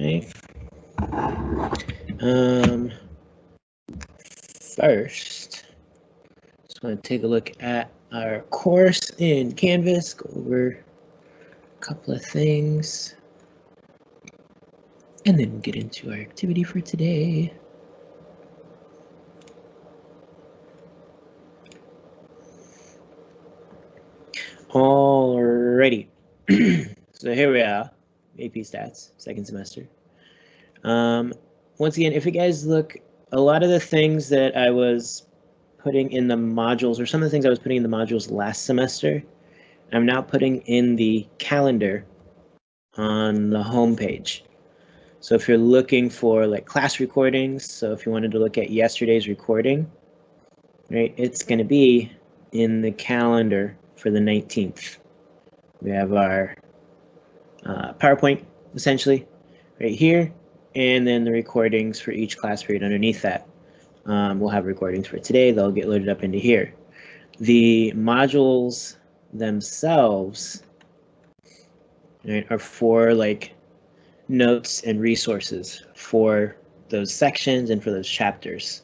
Okay. First, just want to take a look at our course in Canvas, go over a couple of things, and then we'll get into our activity for today. Alrighty, so here we are, AP Stats, second semester. Once again, if you guys look, a lot of the things that I was putting in the modules, or some of the things I was putting in the modules last semester, I'm now putting in the calendar on the home page. So if you're looking for like class recordings, so if you wanted to look at yesterday's recording, right, it's going to be in the calendar for the 19th. We have our PowerPoint essentially right here, and then the recordings for each class period underneath that. We'll have recordings for today. They'll get loaded up into here. The modules themselves, right, are for like notes and resources for those sections and for those chapters.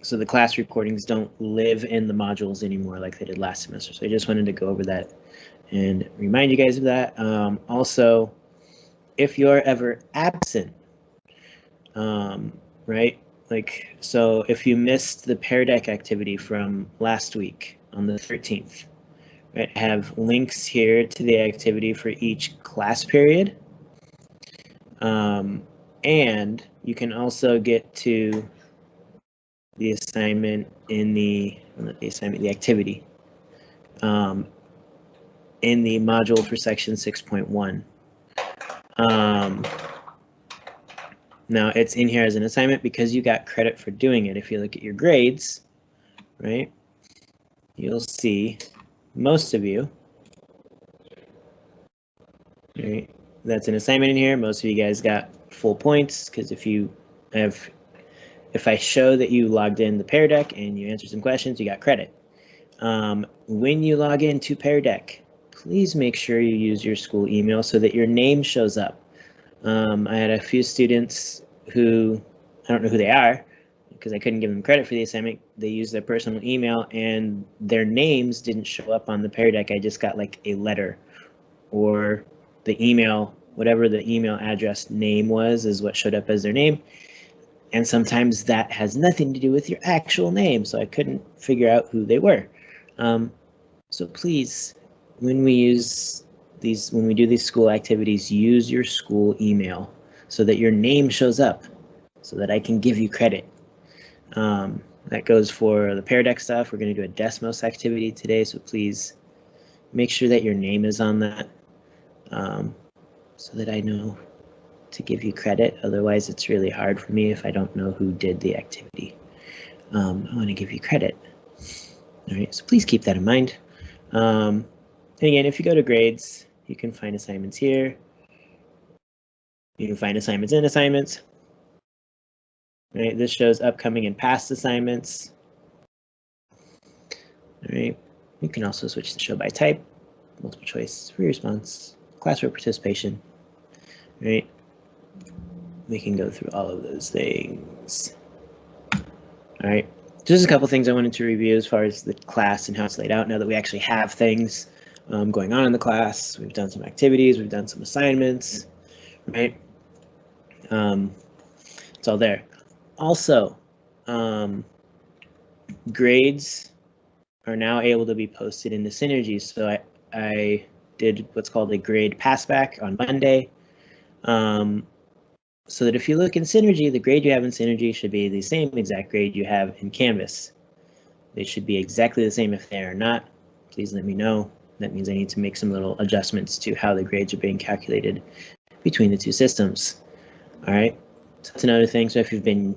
So the class recordings don't live in the modules anymore like they did last semester. So I just wanted to go over that and remind you guys of that. Also, if you're ever absent, right? Like, so if you missed the Pear Deck activity from last week on the 13th, right, I have links here to the activity for each class period. And you can also get to the assignment in the activity in the module for section 6.1. Now it's in here as an assignment because you got credit for doing it. If you look at your grades, right, you'll see most of you, right, that's an assignment in here. Most of you guys got full points because if I show that you logged in the Pear Deck and you answered some questions, you got credit. When you log into Pear Deck, please make sure you use your school email so that your name shows up. I had a few students who, I don't know who they are because I couldn't give them credit for the assignment. They used their personal email and their names didn't show up on the Pear Deck. I just got like a letter or the email, whatever the email address name was is what showed up as their name. And sometimes that has nothing to do with your actual name, so I couldn't figure out who they were. So please, when we do these school activities, use your school email so that your name shows up, so that I can give you credit. That goes for the Pear Deck stuff. We're going to do a Desmos activity today, so please make sure that your name is on that, so that I know to give you credit. Otherwise, it's really hard for me if I don't know who did the activity. I want to give you credit. All right, so please keep that in mind. And again, if you go to grades, you can find assignments here. You can find assignments in assignments. All right, this shows upcoming and past assignments. All right, you can also switch to show by type, multiple choice, free response, classroom participation. All right, we can go through all of those things. All right, just a couple things I wanted to review as far as the class and how it's laid out now that we actually have things going on in the class. We've done some activities, we've done some assignments, right? It's all there. Also, grades are now able to be posted into Synergy. So I did what's called a grade passback on Monday. So that if you look in Synergy, the grade you have in Synergy should be the same exact grade you have in Canvas. They should be exactly the same. If they are not, please let me know. That means I need to make some little adjustments to how the grades are being calculated between the two systems. All right, so that's another thing. So if you're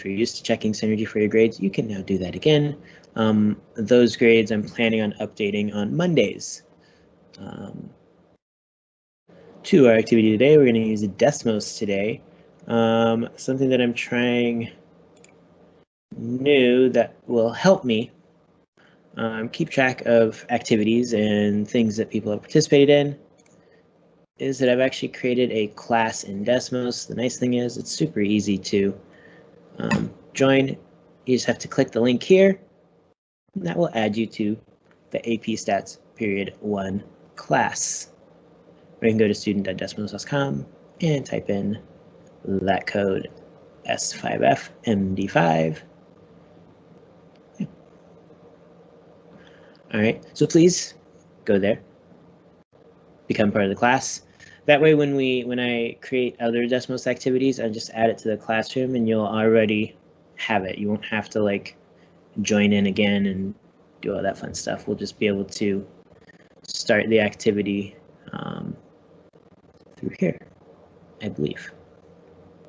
used to checking Synergy for your grades, you can now do that again. Those grades I'm planning on updating on Mondays. To our activity today, we're going to use a Desmos today. Something that I'm trying new that will help me keep track of activities and things that people have participated in. is that I've actually created a class in Desmos. The nice thing is it's super easy to join. You just have to click the link here, and that will add you to the AP Stats Period 1 class. Or you can go to student.desmos.com and type in that code S5FMD5. Yeah. All right, so please go there, become part of the class. That way, when I create other Desmos activities, I just add it to the classroom and you'll already have it. You won't have to like join in again and do all that fun stuff. We'll just be able to start the activity through here, I believe,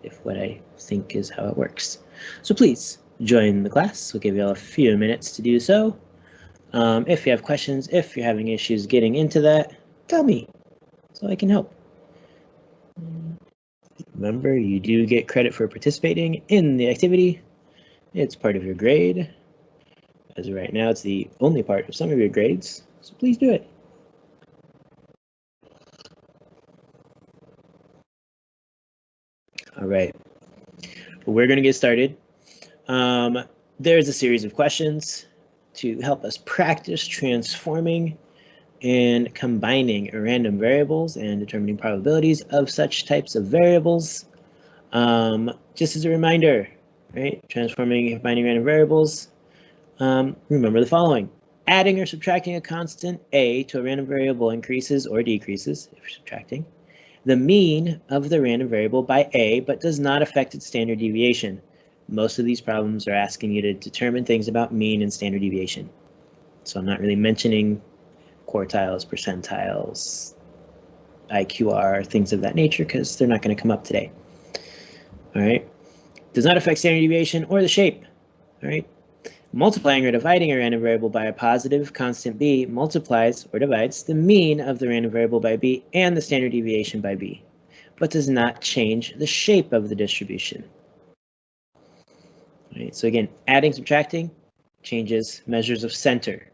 if what I think is how it works. So please join the class. We'll give you all a few minutes to do so. If you have questions, if you're having issues getting into that, tell me so I can help. Remember, you do get credit for participating in the activity. It's part of your grade. As of right now, it's the only part of some of your grades, so please do it. All right, we're going to get started. There's a series of questions to help us practice transforming and combining random variables and determining probabilities of such types of variables. Just as a reminder, right? Transforming and combining random variables. Remember the following. Adding or subtracting a constant a to a random variable increases or decreases, if you're subtracting, the mean of the random variable by a, but does not affect its standard deviation. Most of these problems are asking you to determine things about mean and standard deviation. So I'm not really mentioning quartiles, percentiles, IQR, things of that nature, because they're not going to come up today. All right. Does not affect standard deviation or the shape. All right. Multiplying or dividing a random variable by a positive constant b multiplies or divides the mean of the random variable by b and the standard deviation by b, but does not change the shape of the distribution. All right, so again, adding, subtracting changes measures of center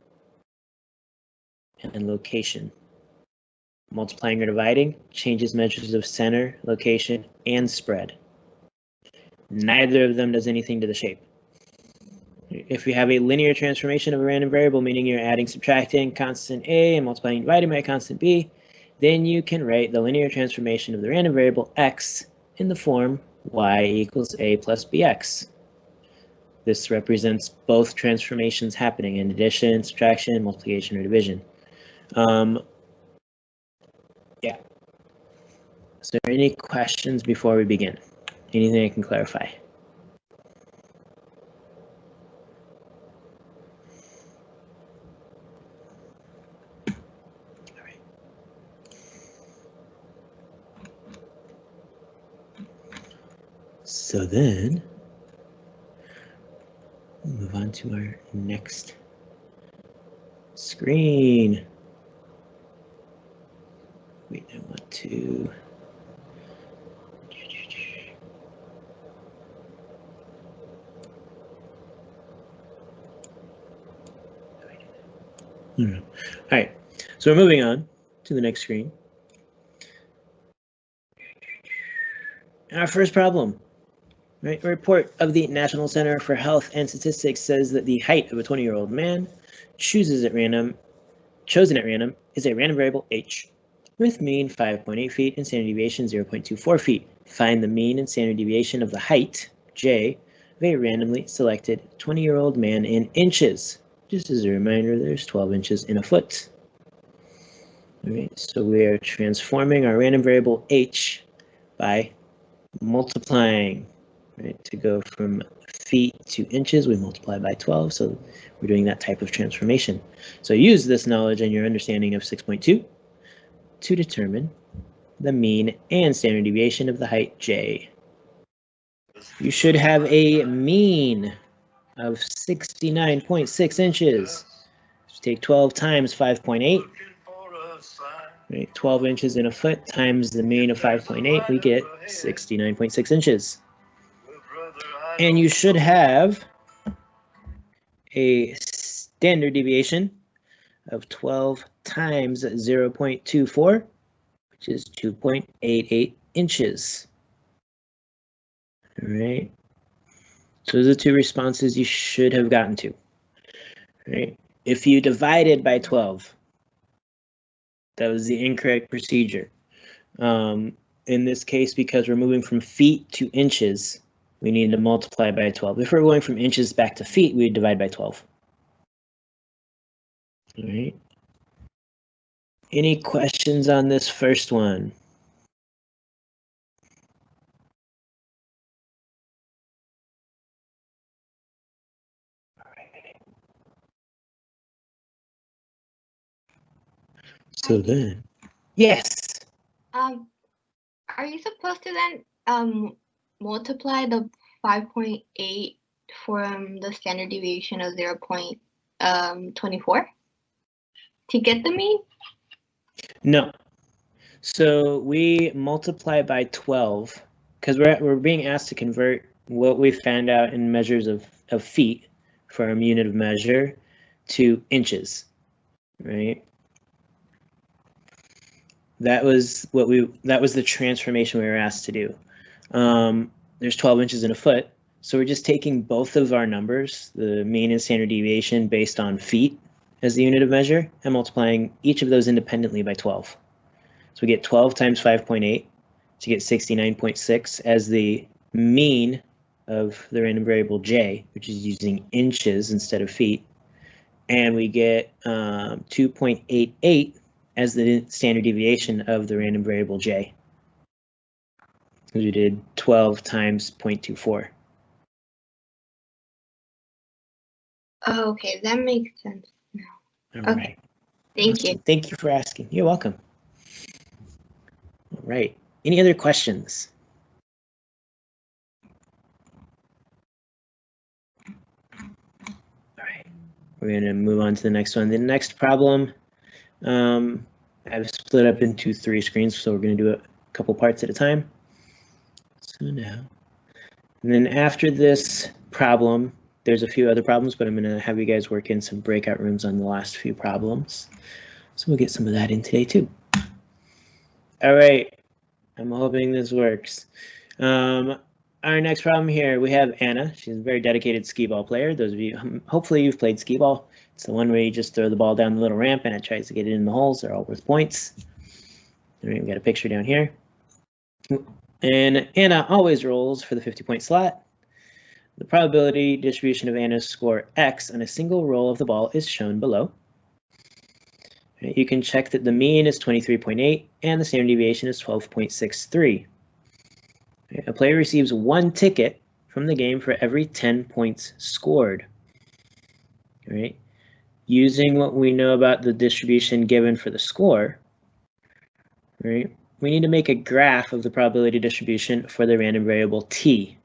and location. Multiplying or dividing changes measures of center, location, and spread. Neither of them does anything to the shape. If we have a linear transformation of a random variable, meaning you're adding, subtracting constant a and multiplying and dividing by a constant b, then you can write the linear transformation of the random variable x in the form y equals a plus bx. This represents both transformations happening in addition, subtraction, multiplication, or division. Yeah. Is there any questions before we begin? Anything I can clarify? All right. So then, we'll move on to our next screen. Wait, I want to. All right, so we're moving on to the next screen. Our first problem, right? A report of the National Center for Health and Statistics says that the height of a 20-year-old man chosen at random is a random variable h with mean 5.8 feet and standard deviation 0.24 feet. Find the mean and standard deviation of the height, j, of a randomly selected 20-year-old man in inches. Just as a reminder, there's 12 inches in a foot. All right, so we are transforming our random variable h by multiplying, right? To go from feet to inches, we multiply by 12, so we're doing that type of transformation. So use this knowledge and your understanding of 6.2 to determine the mean and standard deviation of the height j. You should have a mean of 69.6 inches. Just take 12 times 5.8. Right, 12 inches in a foot times the mean of 5.8, we get 69.6 inches. And you should have a standard deviation of 12 times 0.24, which is 2.88 inches. All right. So those are the two responses you should have gotten to. All right. If you divided by 12, that was the incorrect procedure. In this case, because we're moving from feet to inches, we need to multiply by 12. If we're going from inches back to feet, we would divide by 12. All right. Any questions on this first one? All right. So then, yes. Are you supposed to then multiply the 5.8 from the standard deviation of 0.24 to get the mean? No. So we multiply by 12 because we're being asked to convert what we found out in measures of feet for our unit of measure to inches, right? That was the transformation we were asked to do. There's 12 inches in a foot, so we're just taking both of our numbers, the mean and standard deviation based on feet as the unit of measure, and multiplying each of those independently by 12. So we get 12 times 5.8 to get 69.6 as the mean of the random variable j, which is using inches instead of feet. And we get 2.88 as the standard deviation of the random variable j. We did 12 times 0.24. Oh, okay, that makes sense now. All okay. Right. Thank you. Thank you for asking. You're welcome. All right. Any other questions? All right. We're going to move on to the next one. The next problem, I've split up into 3 screens, so we're going to do a couple parts at a time. So now, and then after this problem, there's a few other problems, but I'm going to have you guys work in some breakout rooms on the last few problems. So we'll get some of that in today too. All right. I'm hoping this works. Our next problem here, we have Anna. She's a very dedicated skee ball player. Those of you, hopefully you've played skee ball. It's the one where you just throw the ball down the little ramp and it tries to get it in the holes. They're all worth points. All right, we got a picture down here. And Anna always rolls for the 50-point slot. The probability distribution of Anna's score X on a single roll of the ball is shown below. You can check that the mean is 23.8 and the standard deviation is 12.63. A player receives 1 ticket from the game for every 10 points scored. All right. Using what we know about the distribution given for the score, right, we need to make a graph of the probability distribution for the random variable t.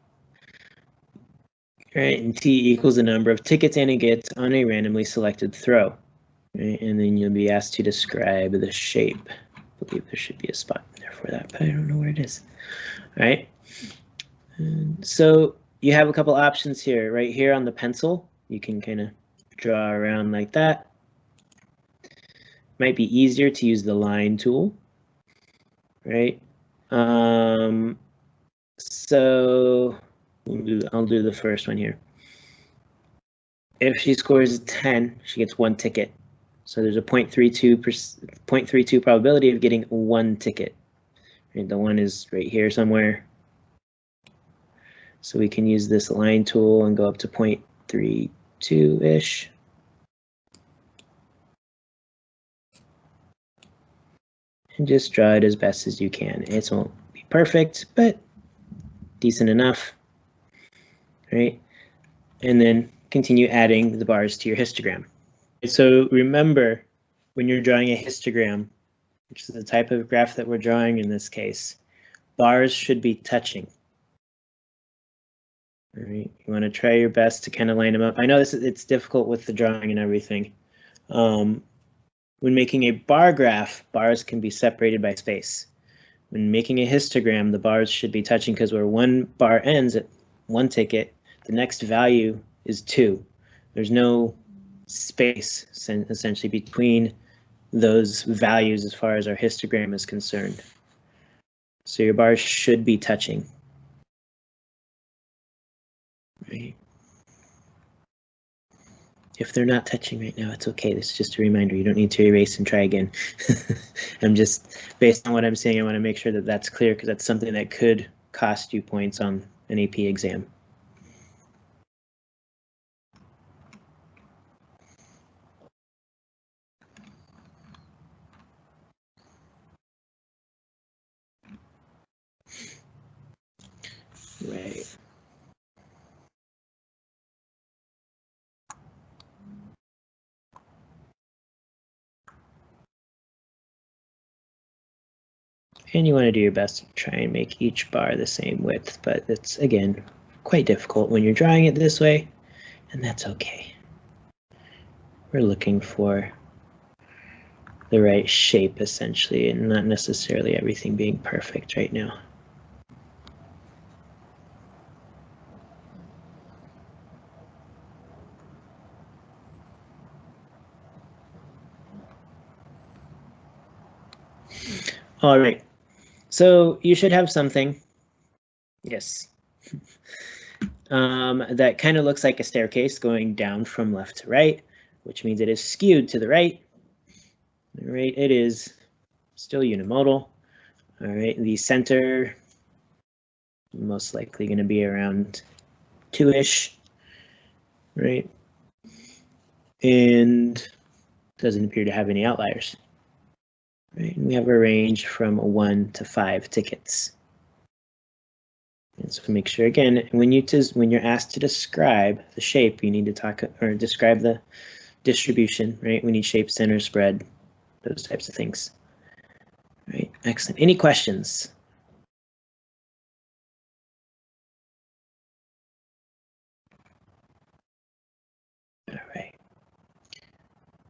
Right, and t equals the number of tickets Anna gets on a randomly selected throw. Right, and then you'll be asked to describe the shape. I believe there should be a spot there for that, but I don't know where it is. All right. And so you have a couple options here. Right here on the pencil, you can kind of draw around like that. Might be easier to use the line tool, right? So I'll do the first one here. If she scores 10, she gets 1 ticket. So there's a 0.32 probability of getting 1 ticket. Right, the 1 is right here somewhere. So we can use this line tool and go up to 0.32-ish. And just draw it as best as you can. It won't be perfect, but decent enough, right? And then continue adding the bars to your histogram. So remember, when you're drawing a histogram, which is the type of graph that we're drawing in this case, bars should be touching. All right, you want to try your best to kind of line them up. I know it's difficult with the drawing and everything. When making a bar graph, bars can be separated by space. When making a histogram, the bars should be touching because where one bar ends at 1 ticket, the next value is 2. There's no space essentially between those values as far as our histogram is concerned. So your bars should be touching. Right. If they're not touching right now, it's okay. This is just a reminder. You don't need to erase and try again. I'm just, based on what I'm saying, I want to make sure that that's clear because that's something that could cost you points on an AP exam. Right. And you want to do your best to try and make each bar the same width, but it's, again, quite difficult when you're drawing it this way, and that's okay. We're looking for the right shape, essentially, and not necessarily everything being perfect right now. All right, so you should have something, yes, that kind of looks like a staircase going down from left to right, which means it is skewed to the right. All right, it is still unimodal. All right, the center most likely going to be around 2-ish, right? And doesn't appear to have any outliers. Right, and we have a range from 1 to 5 tickets. And so make sure again, when you're asked to describe the shape, you need to talk or describe the distribution, right? We need shape, center, spread, those types of things. Right, excellent. Any questions? All right.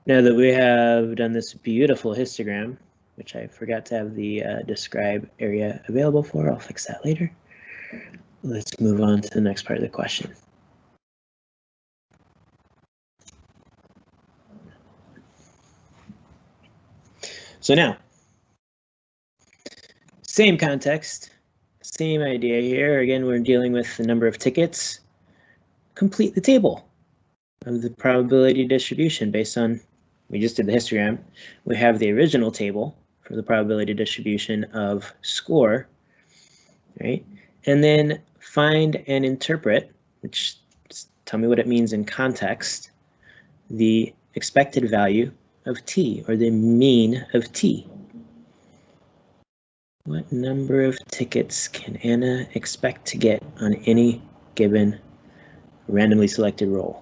Now that we have done this beautiful histogram, which I forgot to have the describe area available for, I'll fix that later. Let's move on to the next part of the question. So now, same context, same idea here. Again, we're dealing with the number of tickets. Complete the table of the probability distribution based on, we just did the histogram. We have the original table for the probability distribution of score, right? And then find and interpret, which tell me what it means in context, the expected value of t, or the mean of t. What number of tickets can Anna expect to get on any given randomly selected roll?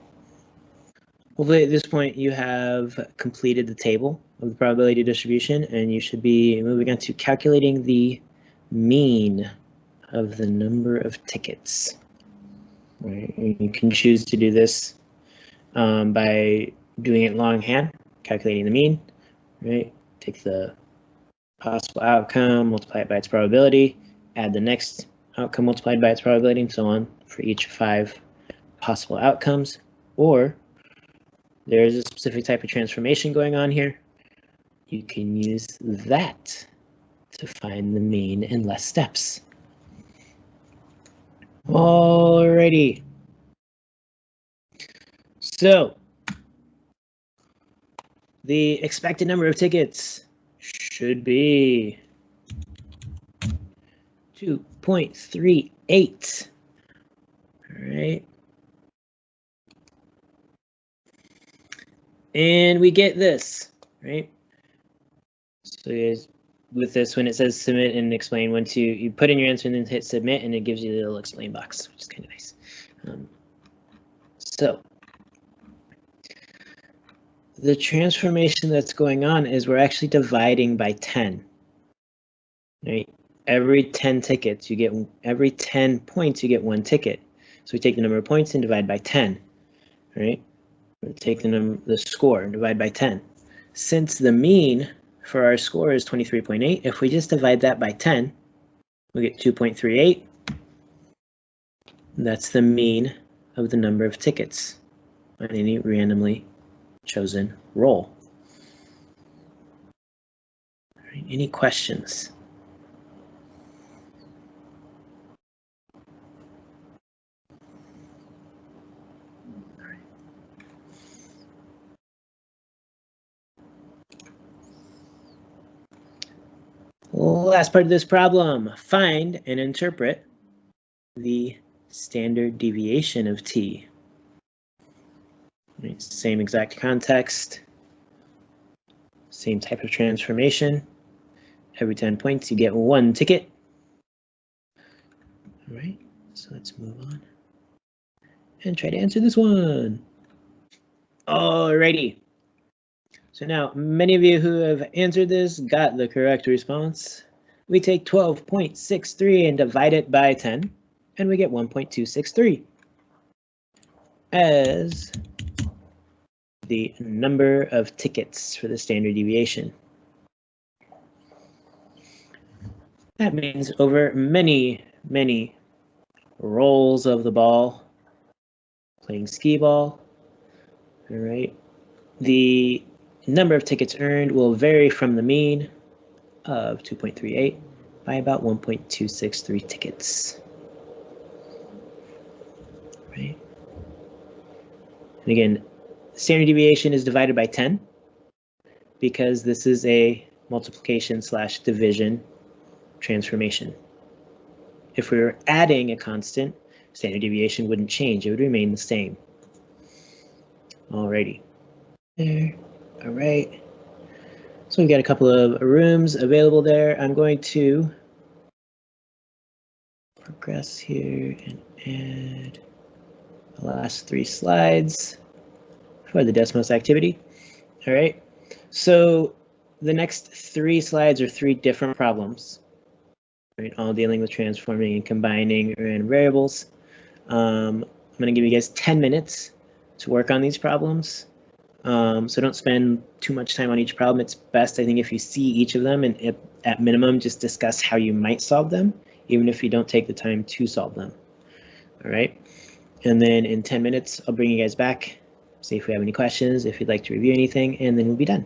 Hopefully at this point you have completed the table of the probability distribution, and you should be moving on to calculating the mean of the number of tickets. Right. You can choose to do this by doing it longhand, calculating the mean, right? Take the possible outcome, multiply it by its probability, add the next outcome multiplied by its probability, and so on for each 5 possible outcomes. Or there's a specific type of transformation going on here. You can use that to find the mean in less steps. Alrighty. So the expected number of tickets should be 2.38. All right. And we get this, right? So guys, with this, when it says submit and explain, once you put in your answer and then hit submit, and it gives you the little explain box, which is kind of nice. So the transformation that's going on is we're actually dividing by 10. Right? Every 10 tickets, you get, every 10 points, you get 1 ticket. So we take the number of points and divide by 10, right? We take the score and divide by 10. Since the mean for our score is 23.8, if we just divide that by 10, we get 2.38. That's the mean of the number of tickets on any randomly chosen roll. right, any questions? Last part of this problem, find and interpret the standard deviation of t. Right, same exact context, same type of transformation. Every 10 points, you get 1 ticket. All right, so let's move on and try to answer this one. Alrighty. So now, many of you who have answered this got the correct response. We take 12.63 and divide it by 10, and we get 1.263 as the number of tickets for the standard deviation. That means over many, many rolls of the ball, playing skee ball, all right, the number of tickets earned will vary from the mean of 2.38 by about 1.263 tickets. Right? And again, standard deviation is divided by 10 because this is a multiplication/division transformation. If we were adding a constant, standard deviation wouldn't change, it would remain the same. Alrighty. There. All right. So we've got a couple of rooms available there. I'm going to progress here and add the last 3 slides for the Desmos activity. All right. So the next 3 slides are 3 different problems, right? All dealing with transforming and combining random variables. I'm going to give you guys 10 minutes to work on these problems. So don't spend too much time on each problem. It's best, I think, if you see each of them and at minimum just discuss how you might solve them, even if you don't take the time to solve them. All right. And then in 10 minutes, I'll bring you guys back, see if we have any questions, if you'd like to review anything, and then we'll be done.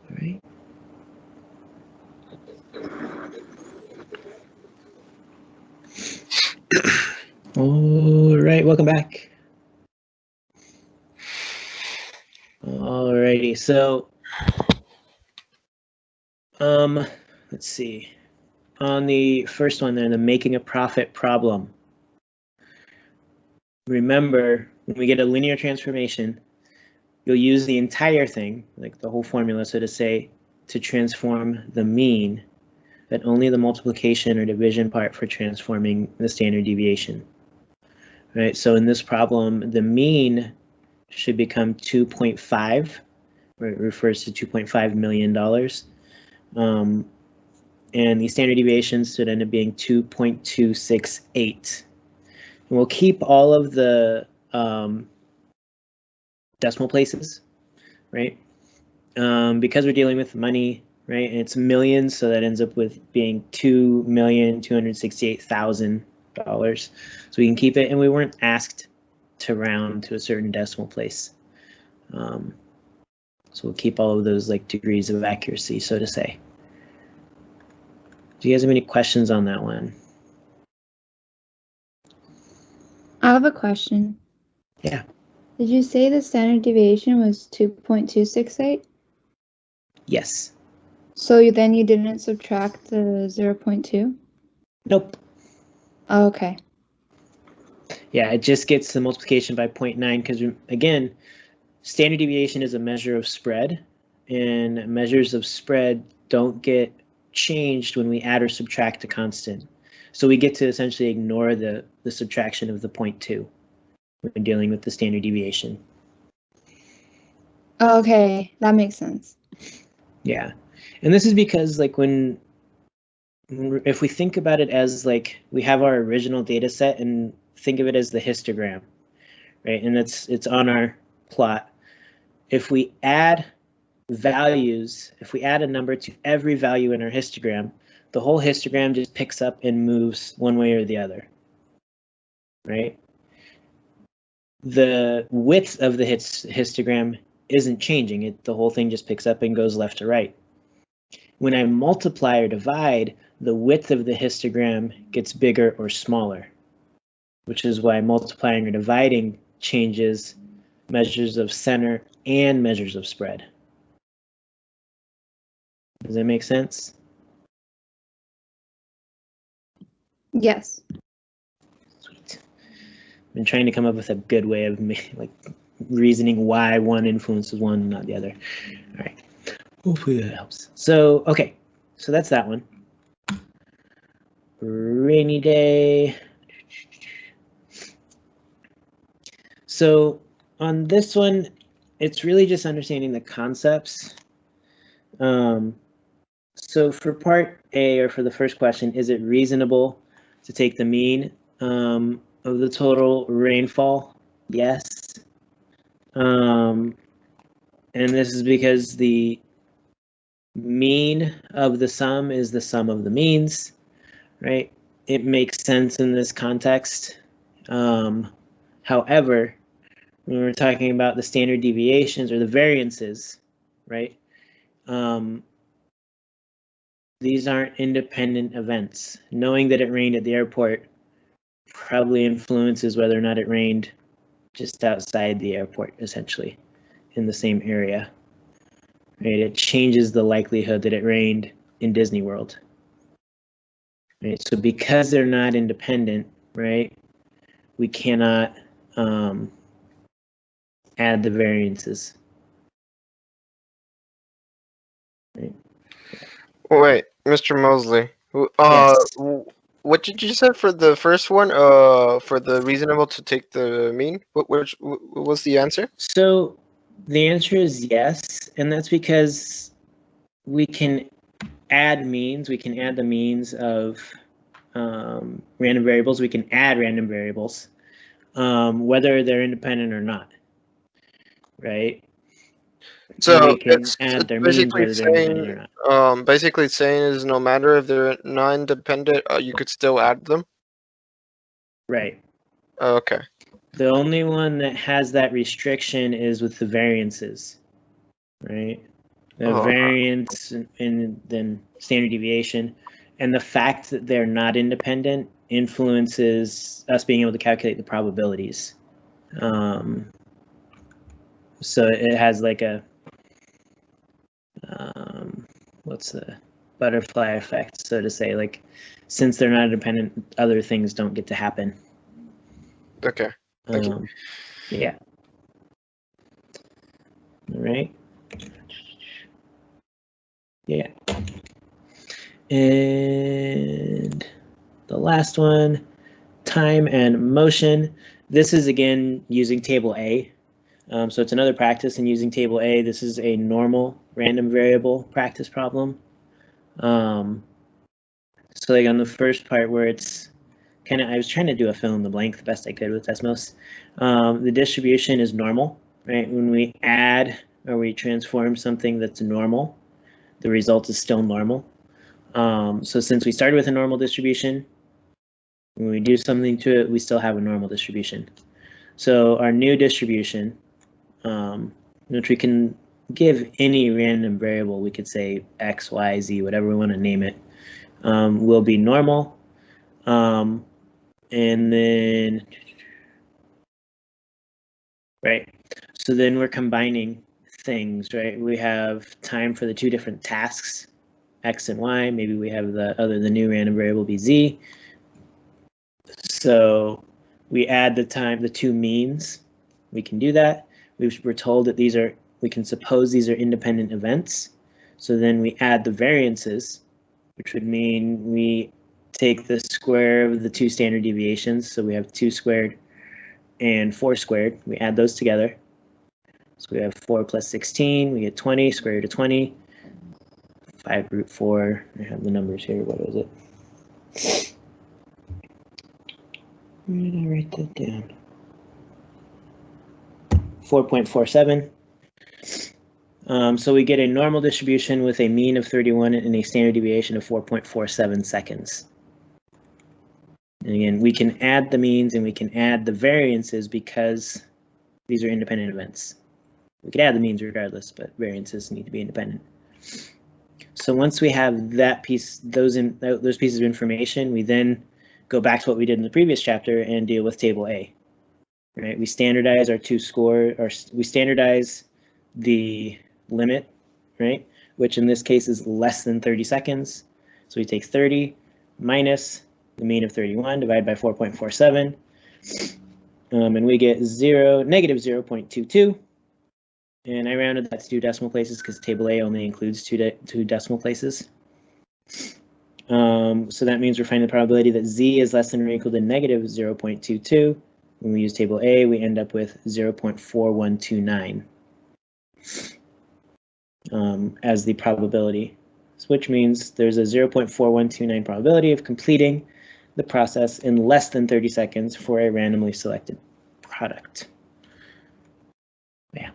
All right. All right, welcome back. Alrighty, so let's see. On the first one there, the making a profit problem. Remember, when we get a linear transformation, you'll use the entire thing, like the whole formula, so to say, to transform the mean, but only the multiplication or division part for transforming the standard deviation. Right, so in this problem, the mean should become 2.5, where it refers to $2.5 million. And the standard deviation should end up being 2.268. And we'll keep all of the decimal places, right? Because we're dealing with money, right? And it's millions, so that ends up with being $2,268,000. So we can keep it, and we weren't asked to round to a certain decimal place. So we'll keep all of those like degrees of accuracy, so to say. Do you guys have any questions on that one? I have a question. Yeah. Did you say the standard deviation was 2.268? Yes. So then you didn't subtract the 0.2? Nope. Oh, okay. Yeah, it just gets the multiplication by 0.9 because, again, standard deviation is a measure of spread, and measures of spread don't get changed when we add or subtract a constant. So we get to essentially ignore the subtraction of the 0.2 when dealing with the standard deviation. Okay, that makes sense. Yeah, and this is because like if we think about it as like we have our original data set and think of it as the histogram, right? And it's on our plot. If we add values, if we add a number to every value in our histogram, the whole histogram just picks up and moves one way or the other, right? The width of the histogram isn't changing. The whole thing just picks up and goes left to right. when I multiply or divide, the width of the histogram gets bigger or smaller, which is why multiplying or dividing changes measures of center and measures of spread. Does that make sense? Yes. Sweet. I've been trying to come up with a good way of like reasoning why one influences one, not the other. All right. Hopefully that helps. So, okay. So that's that one. Rainy day. So on this one, it's really just understanding the concepts. So for part A, or for the first question, is it reasonable to take the mean of the total rainfall? Yes. And this is because the mean of the sum is the sum of the means, right? It makes sense in this context. However, when we're talking about the standard deviations or the variances, right? These aren't independent events. Knowing that it rained at the airport probably influences whether or not it rained just outside the airport, essentially, in the same area. Right? It changes the likelihood that it rained in Disney World. Right? So because they're not independent, right, we cannot add the variances. Right? Wait, Mr. Mosley. Yes. What did you say for the first one? For the reasonable to take the mean? What was the answer? So the answer is yes, and that's because we can add means. We can add the means of random variables. We can add random variables, whether they're independent or not, right? So we can it's add their means basically whether they're independent or saying, not. basically saying is no matter if they're non-independent, you could still add them. Right. Okay. The only one that has that restriction is with the variances, right? The variance and then standard deviation, and the fact that they're not independent influences us being able to calculate the probabilities. So it has like a what's the butterfly effect, so to say, like since they're not independent, other things don't get to happen. Okay. Thank you. Yeah. All right. Yeah. And the last one, time and motion. This is again using table A. So it's another practice in using table A. This is a normal random variable practice problem. So like on the first part where it's kind of, I was trying to do a fill in the blank the best I could with Desmos. The distribution is normal, right? When we add or we transform something that's normal, the result is still normal. So since we started with a normal distribution, when we do something to it, we still have a normal distribution. So our new distribution, which we can give any random variable, we could say X, Y, Z, whatever we want to name it, will be normal. And then, right, so then we're combining things, right? We have time for the two different tasks, X and Y. Maybe we have the new random variable be Z. So we add the two means. We can do that. We're told that we can suppose these are independent events. So then we add the variances, which would mean we take the square of the two standard deviations. So we have 2 squared and 4 squared. We add those together. So we have 4 plus 16, we get 20, square root of 20. 5 root 4, I have the numbers here, what was it? Where did I write that down? 4.47. So we get a normal distribution with a mean of 31 and a standard deviation of 4.47 seconds. And again, we can add the means and we can add the variances because these are independent events. We could add the means regardless, but variances need to be independent. So once we have that piece, those pieces of information, we then go back to what we did in the previous chapter and deal with table A. Right? We standardize our we standardize the limit, right? Which in this case is less than 30 seconds. So we take 30 minus the mean of 31 divided by 4.47, and we get negative 0.22. And I rounded that to 2 decimal places because table A only includes two decimal places. So that means we're finding the probability that Z is less than or equal to negative 0.22. When we use table A, we end up with 0.4129 as the probability, which means there's a 0.4129 probability of completing the process in less than 30 seconds for a randomly selected product. Yeah.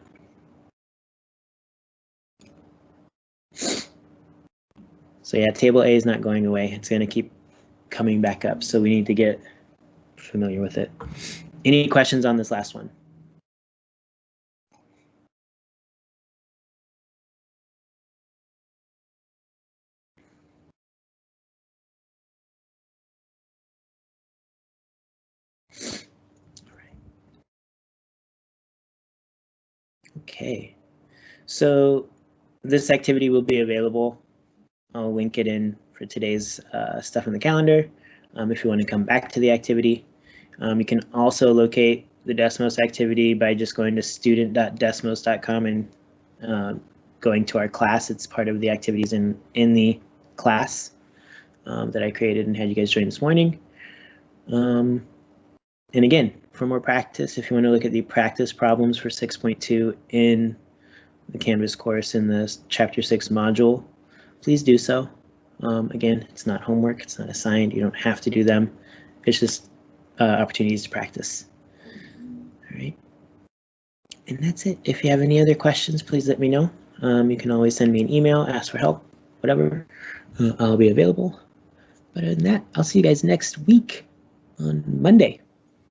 So yeah, table A is not going away. It's going to keep coming back up. So we need to get familiar with it. Any questions on this last one? Okay, so this activity will be available. I'll link it in for today's stuff in the calendar if you want to come back to the activity. You can also locate the Desmos activity by just going to student.desmos.com and going to our class. It's part of the activities in the class that I created and had you guys join this morning. And again, for more practice, if you want to look at the practice problems for 6.2 in the Canvas course in the Chapter 6 module, please do so. Again, it's not homework, it's not assigned, you don't have to do them. It's just opportunities to practice. All right. And that's it. If you have any other questions, please let me know. You can always send me an email, ask for help, whatever. I'll be available. But other than that, I'll see you guys next week on Monday.